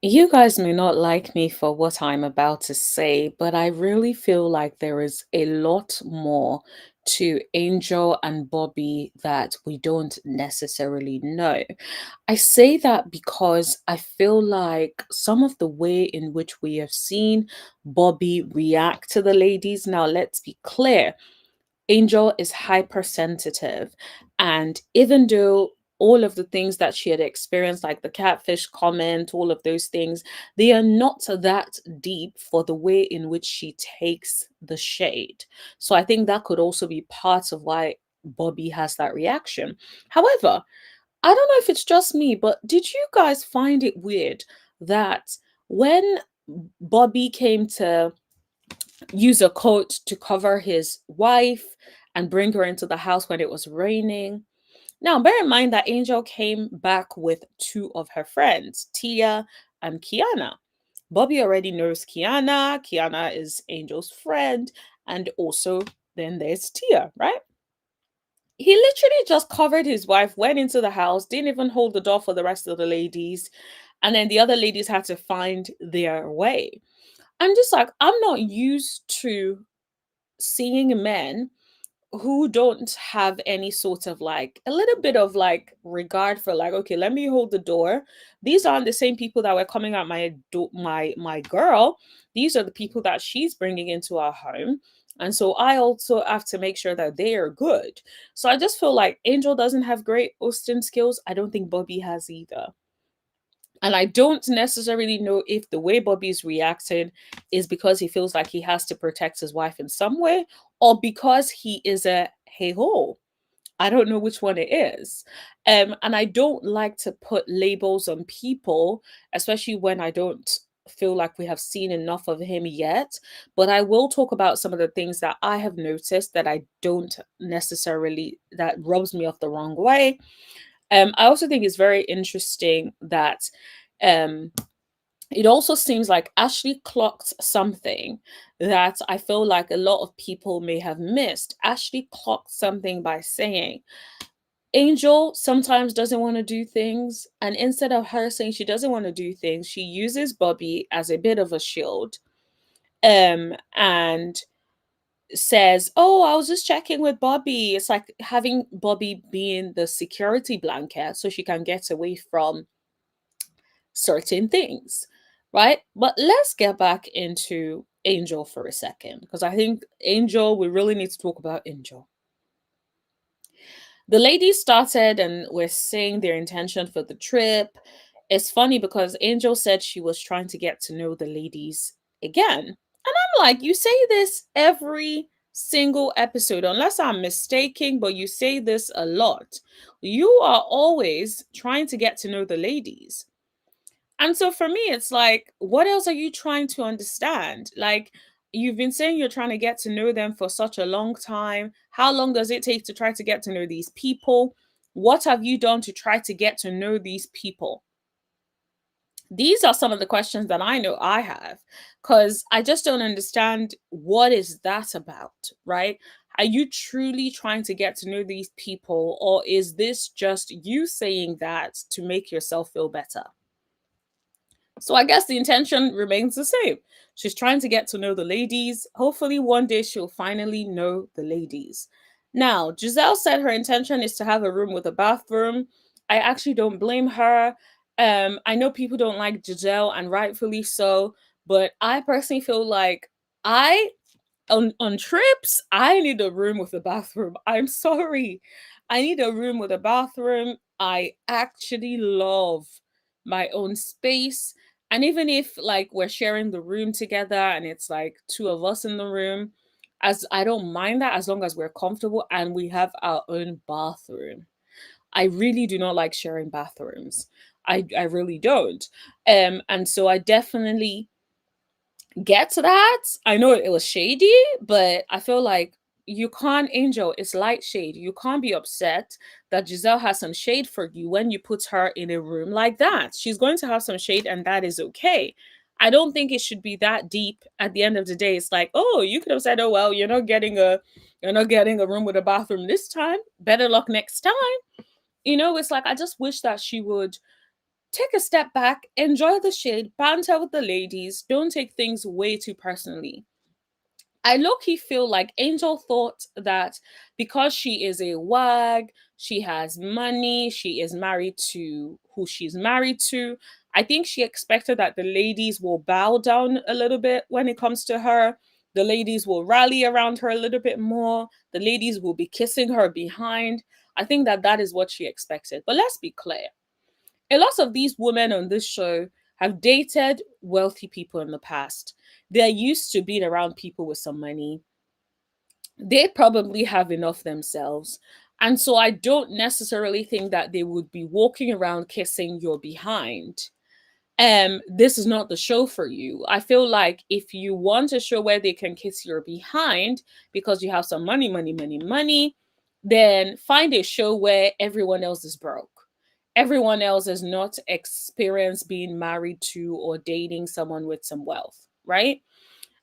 You guys may not like me for what I'm about to say, but I really feel like there is a lot more to Angel and Bobby that we don't necessarily know. I say that because I feel like some of the way in which we have seen Bobby react to the ladies. Now, let's be clear. Angel is hypersensitive. And even though all of the things that she had experienced, like the catfish comment, all of those things, they are not that deep for the way in which she takes the shade. So I think that could also be part of why Bobby has that reaction. However, I don't know if it's just me, but did you guys find it weird that when Bobby came to use a coat to cover his wife and bring her into the house when it was raining. Now, bear in mind that Angel came back with two of her friends, Tia and Kiana. Bobby already knows Kiana. Kiana is Angel's friend. And also, then there's Tia, right? He literally just covered his wife, went into the house, didn't even hold the door for the rest of the ladies. And then the other ladies had to find their way. I'm just like, I'm not used to seeing men who don't have any sort of like a little bit of like regard for like, okay, let me hold the door. These aren't the same people that were coming at my girl. These are the people that she's bringing into our home. And so I also have to make sure that they are good. So I just feel like Angel doesn't have great hosting skills. I don't think Bobby has either. And I don't necessarily know if the way Bobby's reacted is because he feels like he has to protect his wife in some way or because he is a hey ho. I don't know which one it is. And I don't like to put labels on people, especially when I don't feel like we have seen enough of him yet. But I will talk about some of the things that I have noticed that I don't necessarily, that rubs me off the wrong way. I also think it's very interesting that um it also seems like Ashley clocked something that I feel like a lot of people may have missed. Ashley clocked something by saying, Angel sometimes doesn't want to do things. And instead of her saying she doesn't want to do things, she uses Bobby as a bit of a shield. And says, "Oh, I was just checking with Bobby." It's like having Bobby being the security blanket so she can get away from certain things, right? But let's get back into Angel for a second because I think Angel, we really need to talk about Angel. The ladies started and were saying their intention for the trip. It's funny because Angel said she was trying to get to know the ladies again. And I'm like, you say this every single episode, unless I'm mistaken, but you say this a lot. You are always trying to get to know the ladies. And so for me, it's like, what else are you trying to understand? Like, you've been saying you're trying to get to know them for such a long time. How long does it take to try to get to know these people? What have you done to try to get to know these people? These are some of the questions that I know I have because I just don't understand what is that about, right? Are you truly trying to get to know these people, or is this just you saying that to make yourself feel better? So I guess the intention remains the same. She's trying to get to know the ladies. Hopefully, one day she'll finally know the ladies. Now, Gizelle said her intention is to have a room with a bathroom. I actually don't blame her. I know people don't like Giselle, and rightfully so, but I personally feel like I on trips, I need a room with a bathroom. I'm sorry. I need a room with a bathroom. I actually love my own space. And even if like we're sharing the room together and it's like two of us in the room, as I don't mind that as long as we're comfortable and we have our own bathroom. I really do not like sharing bathrooms. I really don't. And so I definitely get to that. I know it was shady, but I feel like you can't, Angel, it's light shade. You can't be upset that Giselle has some shade for you when you put her in a room like that. She's going to have some shade, and that is okay. I don't think it should be that deep at the end of the day. It's like, oh, you could have said, oh well, you're not getting a room with a bathroom this time. Better luck next time. It's like I just wish that she would take a step back, enjoy the shade, banter with the ladies, don't take things way too personally. I low key feel like Angel thought that because she is a wag, she has money, she is married to who she's married to. I think she expected that the ladies will bow down a little bit when it comes to her. The ladies will rally around her a little bit more. The ladies will be kissing her behind. I think that that is what she expected. But let's be clear, a lot of these women on this show have dated wealthy people in the past. They're used to being around people with some money. They probably have enough themselves. And so I don't necessarily think that they would be walking around kissing your behind. This is not the show for you. I feel like if you want a show where they can kiss your behind because you have some money, money, money, money, then find a show where everyone else is broke. Everyone else is not experienced being married to or dating someone with some wealth, right?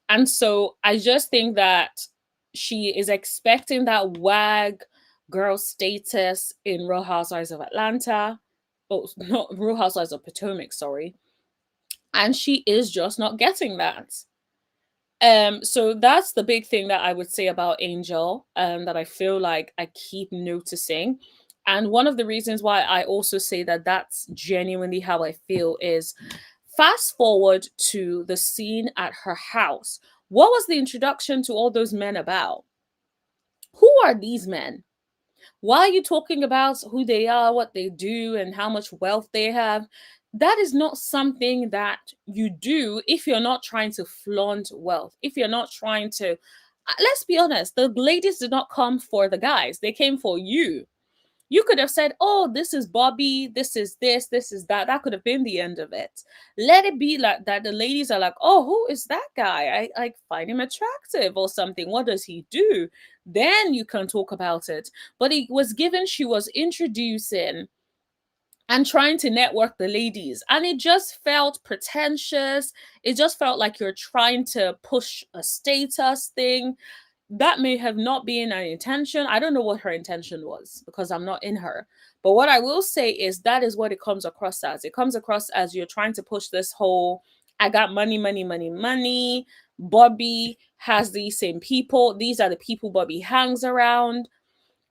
And so I just think that she is expecting that wag girl status in Real Housewives of Atlanta. Oh, not Real Housewives of Potomac, sorry. And she is just not getting that. So that's the big thing that I would say about Angel, that I feel like I keep noticing. And one of the reasons why I also say that that's genuinely how I feel is fast forward to the scene at her house. What was the introduction to all those men about? Who are these men? Why are you talking about who they are, what they do, and how much wealth they have? That is not something that you do if you're not trying to flaunt wealth. If you're not trying to, let's be honest, the ladies did not come for the guys, they came for you. You could have said, oh, this is Bobby, this is that. That could have been the end of it. Let it be like that. The ladies are like, oh, who is that guy? I find him attractive or something. What does he do? Then you can talk about it. But it was given she was introducing and trying to network the ladies. And it just felt pretentious. It just felt like you're trying to push a status thing. That may have not been an intention. I don't know what her intention was because I'm not in her. But what I will say is that is what it comes across as. It comes across as you're trying to push this whole I got money, money, money, money. Bobby has these same people. These are the people Bobby hangs around.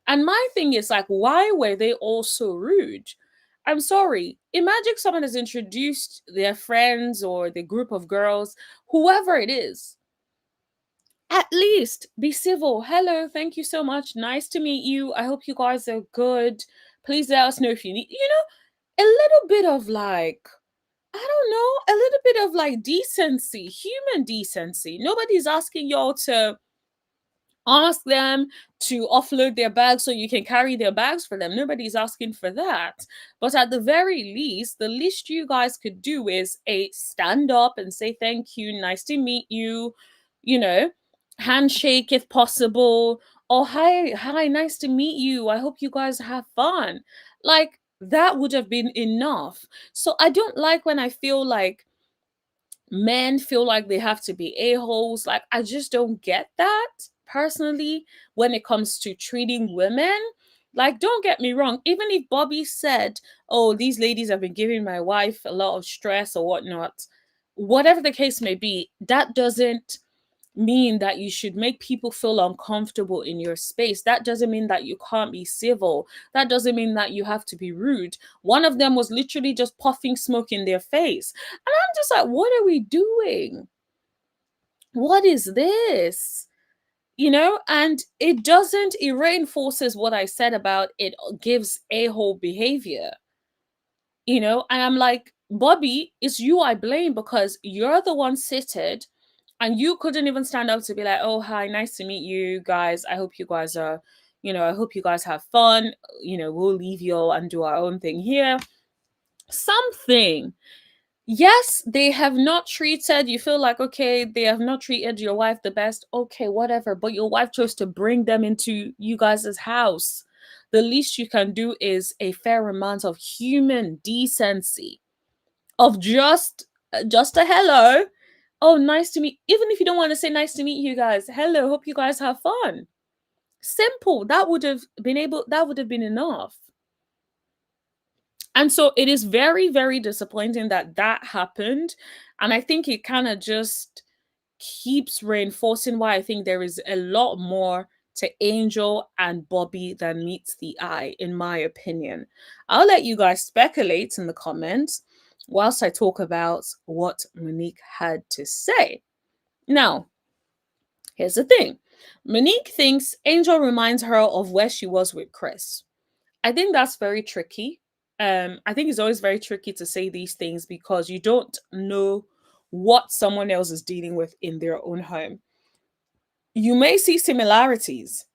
And my thing is like, why were they all so rude? I'm sorry. Imagine someone has introduced their friends or the group of girls, whoever it is, at least be civil. Hello, thank you so much. Nice to meet you. I hope you guys are good. Please let us know if you need, a little bit of like, I don't know, a little bit of like decency, human decency. Nobody's asking y'all to ask them to offload their bags so you can carry their bags for them. Nobody's asking for that. But at the very least, the least you guys could do is a stand up and say thank you, nice to meet you, you know, handshake if possible, or hi, nice to meet you. I hope you guys have fun. Like that would have been enough. So I don't like when I feel like men feel like they have to be a-holes. Like, I just don't get that personally when it comes to treating women. Like, don't get me wrong, even if Bobby said, oh, these ladies have been giving my wife a lot of stress or whatnot, whatever the case may be, that doesn't mean that you should make people feel uncomfortable in your space. That doesn't mean that you can't be civil. That doesn't mean that you have to be rude. One of them was literally just puffing smoke in their face. And I'm just like, what are we doing? What is this? And it reinforces what I said about it gives a-hole behavior, and I'm like, Bobby, it's you I blame because you're the one seated and you couldn't even stand up to be like, oh, hi, nice to meet you guys. I hope you guys are, I hope you guys have fun. We'll leave you all and do our own thing here. Something. Yes, they have not treated, you feel like, okay, they have not treated your wife the best. Okay, whatever. But your wife chose to bring them into you guys' house. The least you can do is a fair amount of human decency, of just a hello. Oh, nice to meet. Even if you don't want to say nice to meet you guys, hello, hope you guys have fun. Simple. That would have been enough. And so it is very, very disappointing that that happened. And I think it kind of just keeps reinforcing why I think there is a lot more to Angel and Bobby than meets the eye, in my opinion. I'll let you guys speculate in the comments whilst I talk about what Monique had to say. Now, here's the thing. Monique thinks Angel reminds her of where she was with Chris. I think that's very tricky. I think it's always very tricky to say these things because you don't know what someone else is dealing with in their own home. You may see similarities,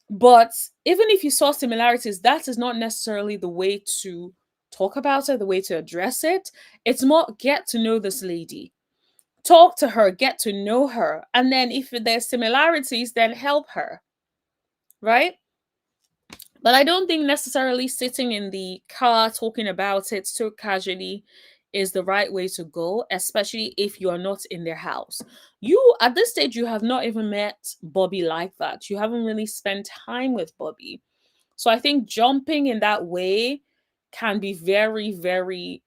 but even if you saw similarities, that is not necessarily the way to talk about it, the way to address it. It's more get to know this lady, talk to her, get to know her, and then if there's similarities, then help her, right? But I don't think necessarily sitting in the car talking about it so casually is the right way to go, especially if you are not in their house. You, at this stage, you have not even met Bobby like that. You haven't really spent time with Bobby. So I think jumping in that way can be very, very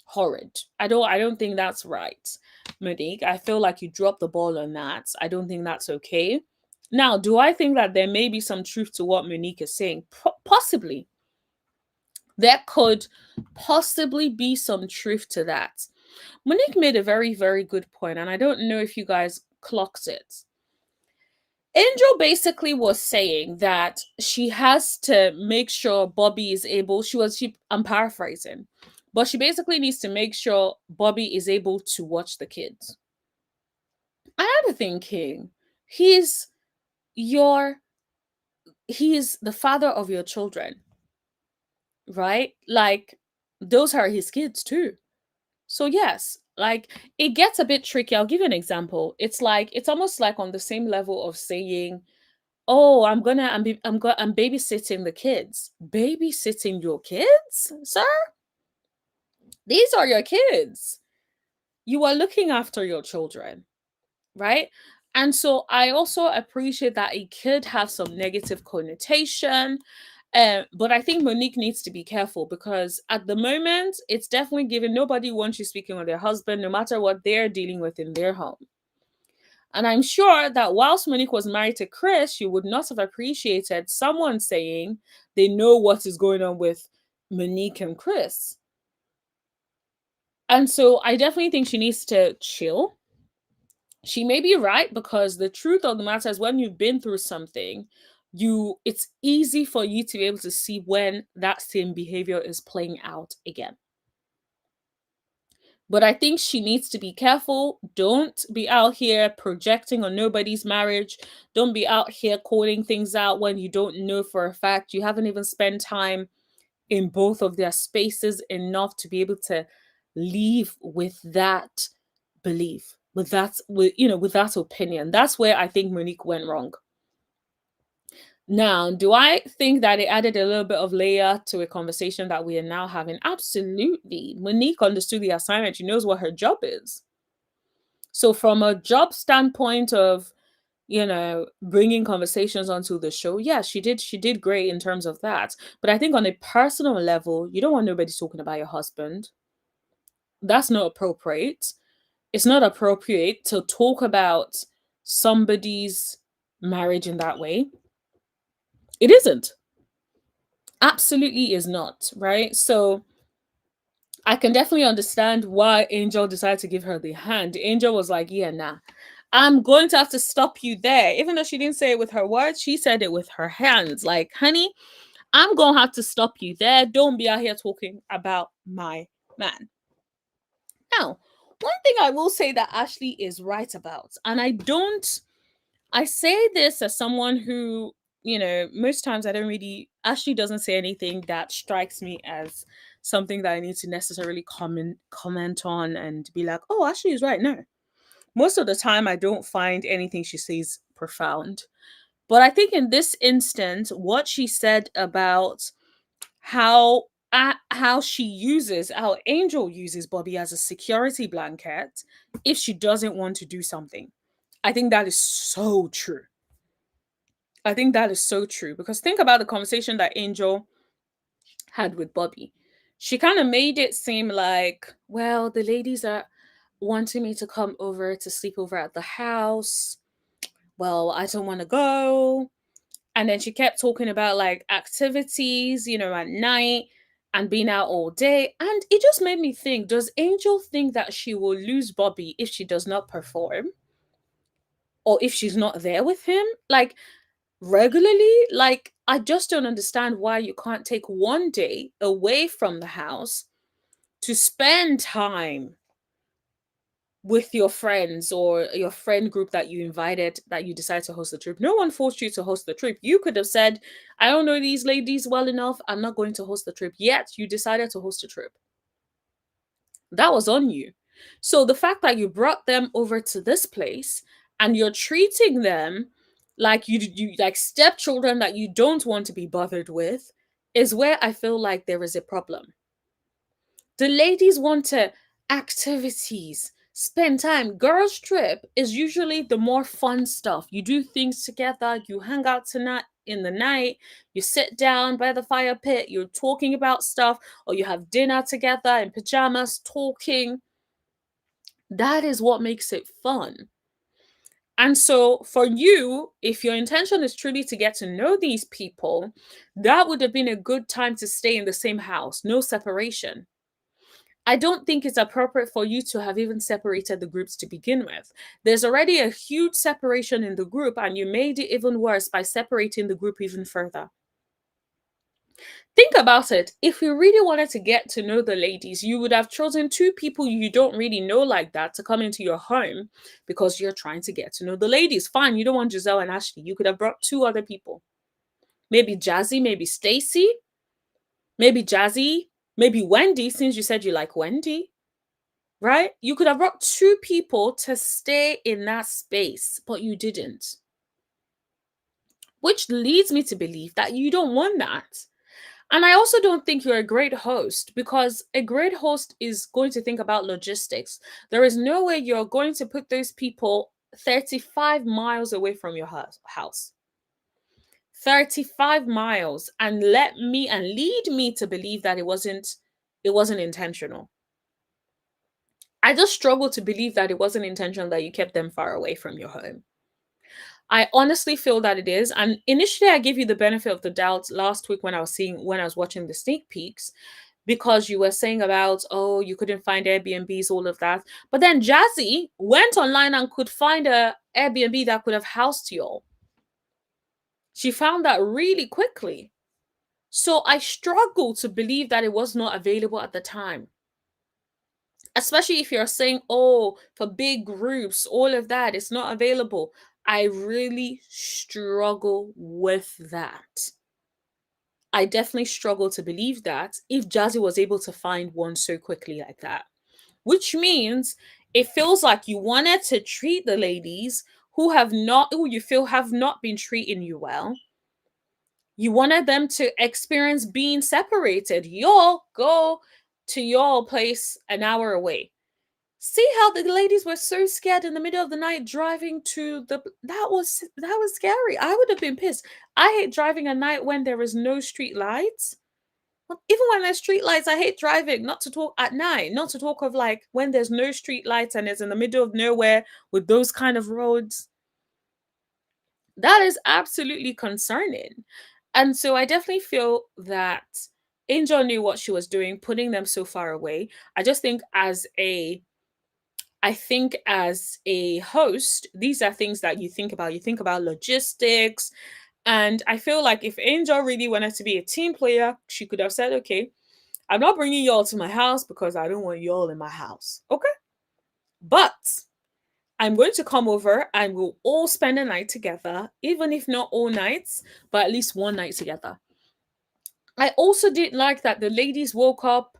horrid. I don't think that's right, Monique. I feel like you dropped the ball on that. I don't think that's okay. Now, do I think that there may be some truth to what Monique is saying? Possibly. There could possibly be some truth to that. Monique made a very, very good point, and I don't know if you guys clocked it. Angel basically was saying that she has to make sure Bobby is able, I'm paraphrasing, but she basically needs to make sure Bobby is able to watch the kids. I had a thinking, he's your, he's the father of your children, right? Like, those are his kids too. So yes, like it gets a bit tricky. I'll give you an example. It's almost like on the same level of saying, "Oh, I'm babysitting the kids." Babysitting your kids, sir? These are your kids. You are looking after your children, right? And so I also appreciate that it could have some negative connotation. But I think Monique needs to be careful because at the moment, it's definitely given nobody wants you speaking on their husband, no matter what they're dealing with in their home. And I'm sure that whilst Monique was married to Chris, she would not have appreciated someone saying they know what is going on with Monique and Chris. And so I definitely think she needs to chill. She may be right because the truth of the matter is when you've been through something, it's easy for you to be able to see when that same behavior is playing out again. But I think she needs to be careful. Don't be out here projecting on nobody's marriage. Don't be out here calling things out when you don't know for a fact. You haven't even spent time in both of their spaces enough to be able to leave with that belief, with that opinion. That's where I think Monique went wrong. Now, do I think that it added a little bit of layer to a conversation that we are now having? Absolutely. Monique understood the assignment. She knows what her job is. So, from a job standpoint of, bringing conversations onto the show, yeah, she did great in terms of that. But I think on a personal level, you don't want nobody talking about your husband. That's not appropriate. It's not appropriate to talk about somebody's marriage in that way. It isn't. Absolutely is not, right? So I can definitely understand why Angel decided to give her the hand. Angel was like, yeah, nah, I'm going to have to stop you there. Even though she didn't say it with her words, she said it with her hands. Like, honey, I'm going to have to stop you there. Don't be out here talking about my man. Now, one thing I will say that Ashley is right about, and I say this as someone who, most times I don't really, Ashley doesn't say anything that strikes me as something that I need to necessarily comment on and be like, oh, Ashley is right. No. Most of the time I don't find anything she says profound. But I think in this instance, what she said about how how Angel uses Bobby as a security blanket if she doesn't want to do something. I think that is so true. I think that is so true because think about the conversation that Angel had with Bobby. She kind of made it seem like, well, the ladies are wanting me to come over to sleep over at the house. Well, I don't want to go. And then she kept talking about like activities, at night and being out all day. And it just made me think, does Angel think that she will lose Bobby if she does not perform or if she's not there with him? Like, regularly? Like, I just don't understand why you can't take one day away from the house to spend time with your friends or your friend group that you invited, that you decide to host the trip. No one forced you to host the trip. You could have said, I don't know these ladies well enough, I'm not going to host the trip. Yet you decided to host a trip. That was on you. So the fact that you brought them over to this place and you're treating them like you like stepchildren that you don't want to be bothered with is where I feel like there is a problem. The ladies want to activities, spend time. Girls' trip is usually the more fun stuff. You do things together, you hang out tonight in the night, you sit down by the fire pit, you're talking about stuff, or you have dinner together in pajamas, talking. That is what makes it fun. And so, for you, if your intention is truly to get to know these people, that would have been a good time to stay in the same house, no separation. I don't think it's appropriate for you to have even separated the groups to begin with. There's already a huge separation in the group, and you made it even worse by separating the group even further. Think about it. If you really wanted to get to know the ladies, you would have chosen two people you don't really know like that to come into your home because you're trying to get to know the ladies. Fine, you don't want Gizelle and Ashley. You could have brought two other people. Maybe Jazzy, maybe Stacy, maybe Jazzy, maybe Wendy, since you said you like Wendy. Right? You could have brought two people to stay in that space, but you didn't. Which leads me to believe that you don't want that. And I also don't think you're a great host because a great host is going to think about logistics. There is no way you're going to put those people 35 miles away from your house. 35 miles and lead me to believe that it wasn't intentional. I just struggle to believe that it wasn't intentional that you kept them far away from your home. I honestly feel that it is. And initially I gave you the benefit of the doubt last week when I was watching the sneak peeks, because you were saying about, oh, you couldn't find Airbnbs, all of that. But then Jazzy went online and could find a Airbnb that could have housed you all. She found that really quickly. So I struggle to believe that it was not available at the time. Especially if you're saying, oh, for big groups, all of that, it's not available. I really struggle with that. I definitely struggle to believe that if Jazzy was able to find one so quickly like that. Which means it feels like you wanted to treat the ladies who you feel have not been treating you well. You wanted them to experience being separated. Y'all go to your place an hour away. See how the ladies were so scared in the middle of the night driving to the that was scary. I would have been pissed. I hate driving at night when there is no street lights. Even when there's street lights, I hate driving, not to talk at night, not to talk of like when there's no street lights and it's in the middle of nowhere with those kind of roads. That is absolutely concerning. And so I definitely feel that Angel knew what she was doing, putting them so far away. I think as a host, these are things that you think about. You think about logistics. And I feel like if Angel really wanted to be a team player, she could have said, okay, I'm not bringing y'all to my house because I don't want y'all in my house. Okay. But I'm going to come over and we'll all spend a night together, even if not all nights, but at least one night together. I also did like that the ladies woke up,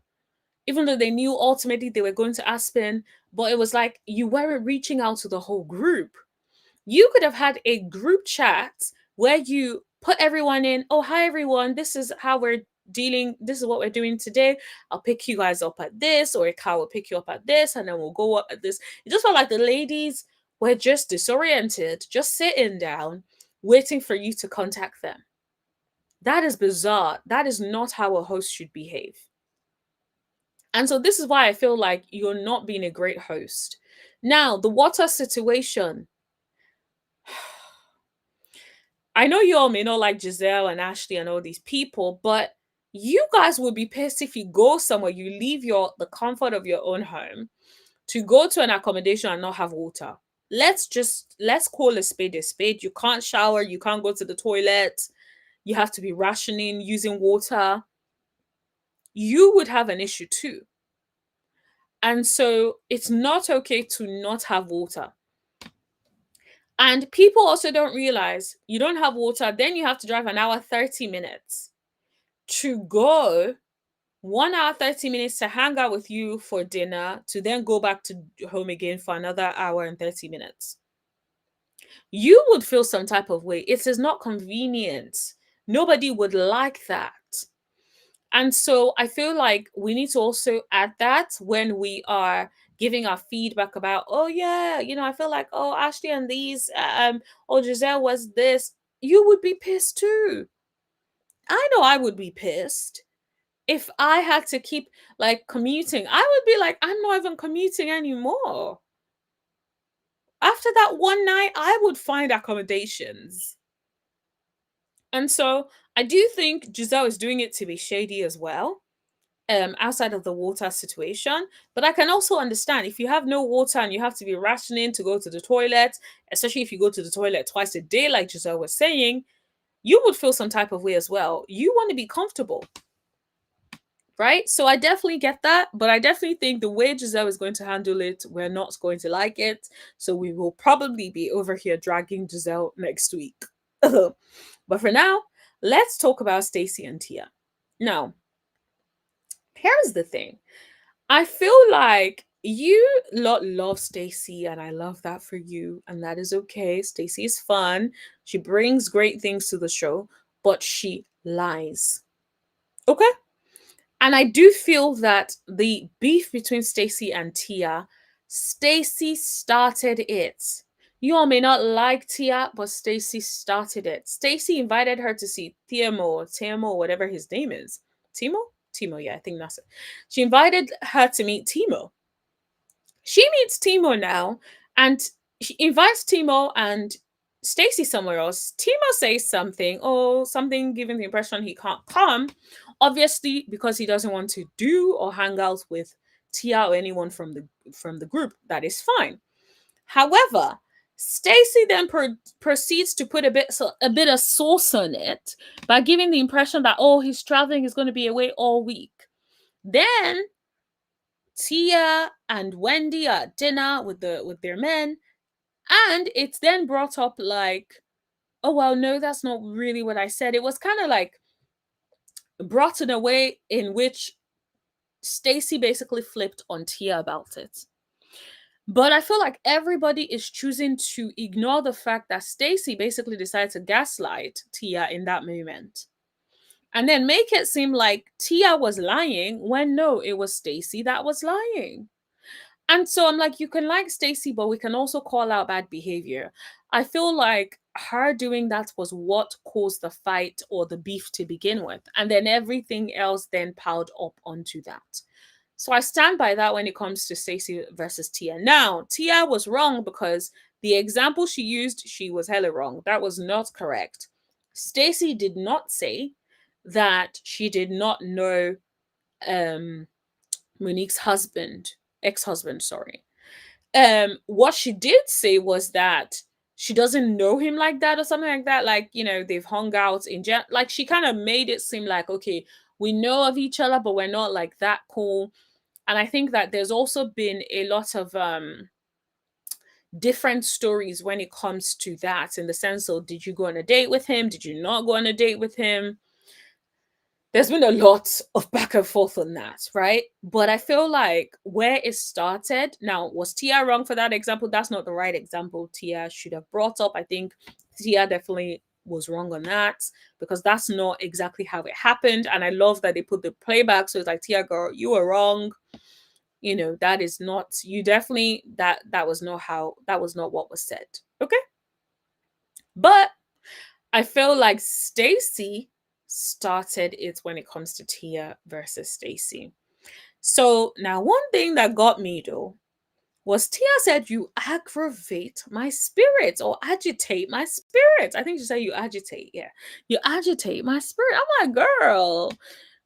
even though they knew ultimately they were going to Aspen, but it was like you weren't reaching out to the whole group. You could have had a group chat where you put everyone in. Oh, hi everyone. This is how we're dealing. This is what we're doing today. I'll pick you guys up at this, or a car will pick you up at this, and then we'll go up at this. It just felt like the ladies were just disoriented, just sitting down, waiting for you to contact them. That is bizarre. That is not how a host should behave. And so this is why I feel like you're not being a great host. Now, the water situation. I know you all may not like Gizelle and Ashley and all these people, but you guys would be pissed if you go somewhere, you leave the comfort of your own home to go to an accommodation and not have water. Let's call a spade a spade. You can't shower, you can't go to the toilet, you have to be rationing using water. You would have an issue too. And so it's not okay to not have water. And people also don't realize you don't have water, then you have to drive an hour 30 minutes to go, 1 hour 30 minutes to hang out with you for dinner, to then go back to home again for another hour and 30 minutes. You would feel some type of way. It is not convenient. Nobody would like that. And so I feel like we need to also add that when we are giving our feedback about, oh yeah, I feel like, oh, Ashley and these, oh, Gizelle was this. You would be pissed too. I know I would be pissed if I had to keep like commuting. I would be like, I'm not even commuting anymore. After that one night, I would find accommodations. And so I do think Gizelle is doing it to be shady as well, outside of the water situation. But I can also understand if you have no water and you have to be rationing to go to the toilet, especially if you go to the toilet twice a day, like Gizelle was saying, you would feel some type of way as well. You want to be comfortable, right? So I definitely get that, but I definitely think the way Gizelle is going to handle it, we're not going to like it. So we will probably be over here dragging Gizelle next week. But for now, let's talk about Stacy and Tia. Now, here's the thing. I feel like you lot love Stacy, and I love that for you, and that is okay. Stacy is fun. She brings great things to the show, but she lies. Okay? And I do feel that the beef between Stacy and Tia, Stacy started it. You all may not like Tia, but Stacy started it. Stacy invited her to see Timo, whatever his name is. Timo? Timo, yeah, I think that's it. She invited her to meet Timo. She meets Timo now, and she invites Timo and Stacy somewhere else. Timo says something, oh, something giving the impression he can't come, obviously because he doesn't want to do or hang out with Tia or anyone from the group. That is fine. However, Stacy then proceeds to put a bit of sauce on it by giving the impression that, oh, he's traveling, he's going to be away all week. Then Tia and Wendy are at dinner with their men, and it's then brought up like, oh well, no, that's not really what I said. It was kind of like brought in a way in which Stacy basically flipped on Tia about it. But I feel like everybody is choosing to ignore the fact that Stacy basically decided to gaslight Tia in that moment. And then make it seem like Tia was lying when no, it was Stacy that was lying. And so I'm like, you can like Stacy, but we can also call out bad behavior. I feel like her doing that was what caused the fight or the beef to begin with. And then everything else then piled up onto that. So I stand by that when it comes to Stacy versus Tia. Now, Tia was wrong because the example she used, she was hella wrong. That was not correct. Stacy did not say that she did not know um Monique's ex-husband, sorry. What she did say was that she doesn't know him like that or something like that. Like, they've hung out like she kind of made it seem like, okay, we know of each other, but we're not like that cool. And I think that there's also been a lot of different stories when it comes to that, in the sense of, did you go on a date with him? Did you not go on a date with him? There's been a lot of back and forth on that, right? But I feel like where it started, now, was Tia wrong for that example? That's not the right example Tia should have brought up. I think Tia definitely was wrong on that, because that's not exactly how it happened. And I love that they put the playback. So it's like, Tia girl, you were wrong. That is not, you definitely, that was not what was said. Okay. But I feel like Stacy started it when it comes to Tia versus Stacy. So now one thing that got me though was Tia said you aggravate my spirits or agitate my spirits. I think she said you agitate. Yeah. You agitate my spirit. I'm like, girl,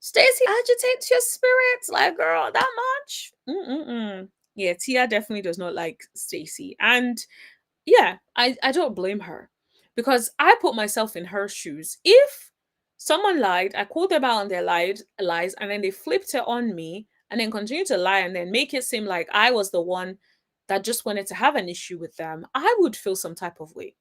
Stacy agitates your spirits. Like, girl, that much? Mm-mm-mm. Yeah, Tia definitely does not like Stacy. And yeah, I don't blame her because I put myself in her shoes. If someone lied, I called them out on their lies, and then they flipped it on me and then continue to lie and then make it seem like I was the one that just wanted to have an issue with them, I would feel some type of way.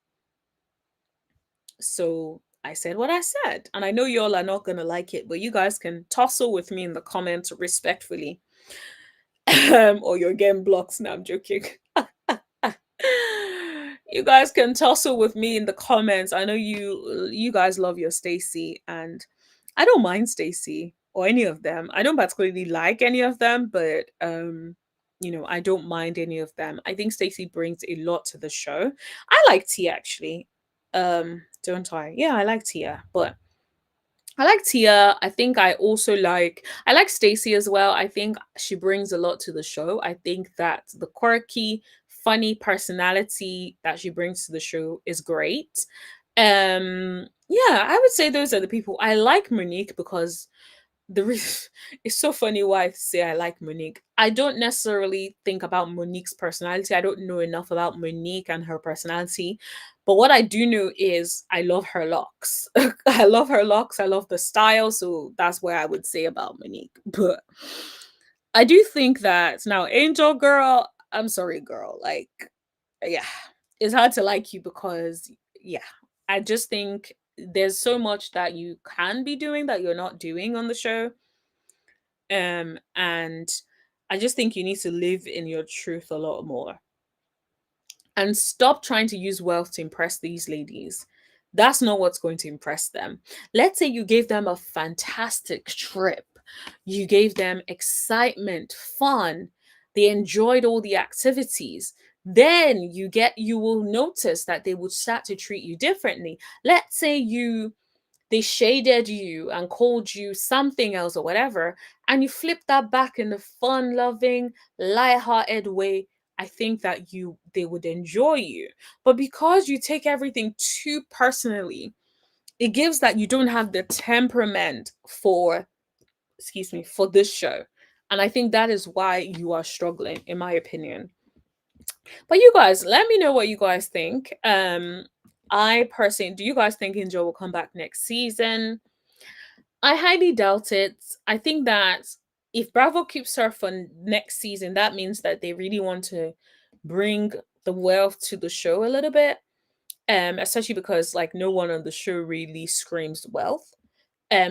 So I said what I said, and I know y'all are not gonna like it, but you guys can tussle with me in the comments respectfully, or you're getting blocked. Now I'm joking. You guys can tussle with me in the comments. I know you guys love your Stacy, and I don't mind Stacy or any of them. I don't particularly like any of them, but I don't mind any of them. I think Stacy brings a lot to the show. I like Tia actually. Don't I? Yeah, I like Tia, but I like Tia. I think I like Stacy as well. I think she brings a lot to the show. I think that the quirky, funny personality that she brings to the show is great. Yeah, I would say those are the people. I like Monique because the reason it's so funny why I say I like Monique. I don't necessarily think about Monique's personality. I don't know enough about Monique and her personality. But what I do know is I love her locks. I love her locks. I love the style. So that's what I would say about Monique. But I do think that now, Angel Girl, I'm sorry, girl. Like, yeah, it's hard to like you because, yeah, I just think there's so much that you can be doing that you're not doing on the show. And I just think you need to live in your truth a lot more and stop trying to use wealth to impress these ladies. That's not what's going to impress them. Let's say you gave them a fantastic trip, you gave them excitement, fun, they enjoyed all the activities. Then you will notice that they would start to treat you differently. Let's say they shaded you and called you something else or whatever, and you flip that back in a fun loving, light-hearted way. I think that they would enjoy you. But because you take everything too personally, it gives that you don't have the temperament for, excuse me, for this show. And I think that is why you are struggling, in my opinion. But you guys, let me know what you guys think. I personally, do you guys think Angel will come back next season? I highly doubt it. I think that if Bravo keeps her for next season, that means that they really want to bring the wealth to the show a little bit. Especially because like no one on the show really screams wealth.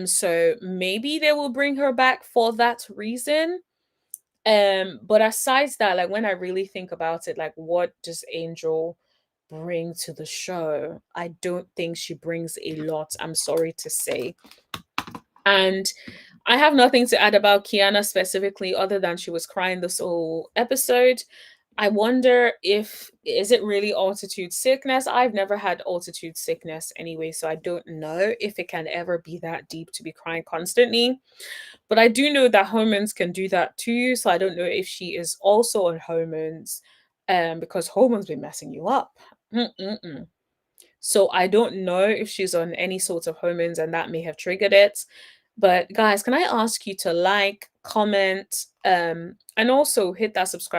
So maybe they will bring her back for that reason. But aside that, like when I really think about it, like what does Angel bring to the show? I don't think she brings a lot, I'm sorry to say. And I have nothing to add about Kiana specifically other than she was crying this whole episode. I wonder if is it really altitude sickness? I've never had altitude sickness anyway, so I don't know if it can ever be that deep to be crying constantly. But I do know that hormones can do that to you, so I don't know if she is also on hormones, because hormones be messing you up. Mm-mm-mm. So I don't know if she's on any sort of hormones and that may have triggered it. But guys, can I ask you to like, comment, and also hit that subscribe